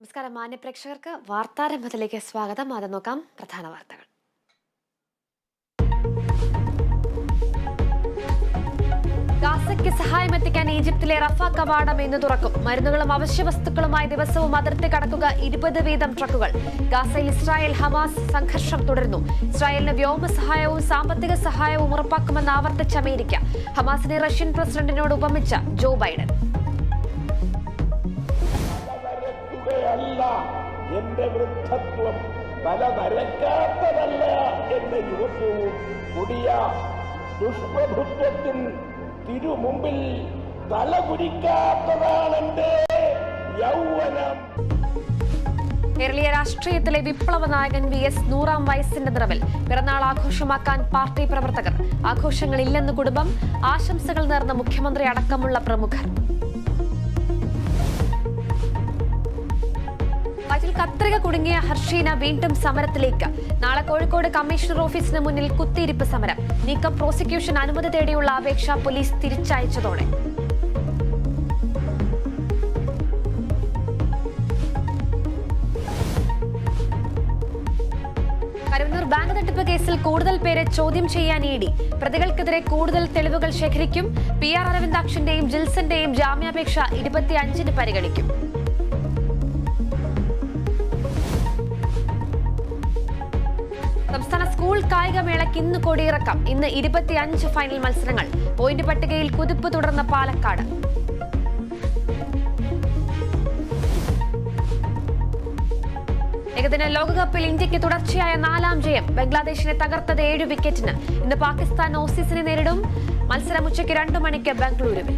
നമസ്കാരം മാന്യ പ്രേക്ഷകർക്ക് വാർത്താരംഭത്തിലേക്ക് സ്വാഗതം. ആദ്യം നോക്കാം പ്രധാന വാർത്തകൾ. ഗാസയ്ക്ക് സഹായമെത്തിക്കാൻ ഈജിപ്തിലെ റഫ കവാടം ഇന്ന് തുറക്കും. മരുന്നുകളും അവശ്യ വസ്തുക്കളുമായി ദിവസവും അതിർത്തി കടക്കുക 20 വീതം ട്രക്കുകൾ. ഗാസയിൽ ഇസ്രായേൽ ഹമാസ് സംഘർഷം തുടരുന്നു. ഇസ്രായേലിന് വ്യോമ സഹായവും സാമ്പത്തിക സഹായവും ഉറപ്പാക്കുമെന്ന് ആവർത്തിച്ച അമേരിക്ക. ഹമാസിനെ റഷ്യൻ പ്രസിഡന്റിനോട് ഉപമിച്ച ജോ ബൈഡൻ. എന്റെ വൃദ്ധത്വം തലനരക്കാത്തതല്ല, എന്റെ യുവത്വവും കൊടിയ ദുഷ്പ്രഭുത്വത്തിൻ തിരുമുമ്പിൽ തലകുരിക്കാത്തതാണ് എന്റെ യൗവനം. കേരളീയ രാഷ്ട്രീയത്തിലെ വിപ്ലവ നായകൻ VS 100ാം വയസ്സിന്റെ നിറവിൽ. പിറന്നാൾ ആഘോഷമാക്കാൻ പാർട്ടി പ്രവർത്തകർ. ആഘോഷങ്ങളില്ലെന്ന് കുടുംബം. ആശംസകൾ നേർന്ന മുഖ്യമന്ത്രി അടക്കമുള്ള പ്രമുഖർ. വയറ്റിൽ കത്രിക കുടുങ്ങിയ ഹർഷീന വീണ്ടും സമരത്തിലേക്ക്. നാളെ കോഴിക്കോട് കമ്മീഷണർ ഓഫീസിന് മുന്നിൽ കുത്തിയിരിപ്പ് സമരം. നീക്കം പ്രോസിക്യൂഷൻ അനുമതി തേടിയുള്ള അപേക്ഷ പോലീസ് തിരിച്ചയച്ചതോടെ. കരുവന്നൂർ ബാങ്ക് തട്ടിപ്പ് കേസിൽ കൂടുതൽ പേരെ ചോദ്യം ചെയ്യാൻ ED. പ്രതികൾക്കെതിരെ കൂടുതൽ തെളിവുകൾ ശേഖരിക്കും. PR അരവിന്ദാക്ഷന്റെയും ജിൽസന്റെയും ജാമ്യാപേക്ഷ 25-ന് പരിഗണിക്കും. സംസ്ഥാന സ്കൂൾ കായികമേളയ്ക്ക് ഇന്ന് കൊടിയിറക്കം. ഇന്ന് 25 ഫൈനൽ മത്സരങ്ങൾ. പോയിന്റ് പട്ടികയിൽ കുതിപ്പ് തുടർന്ന പാലക്കാട്. ഏകദിന ലോകകപ്പിൽ ഇന്ത്യക്ക് തുടർച്ചയായ 4ാം ജയം. ബംഗ്ലാദേശിനെ തകർത്തത് 7 വിക്കറ്റിന്. ഇന്ന് പാകിസ്ഥാൻ ഓസീസിനെ നേരിടും. മത്സരം ഉച്ചയ്ക്ക് 2 മണിക്ക് ബംഗളൂരുവിൽ.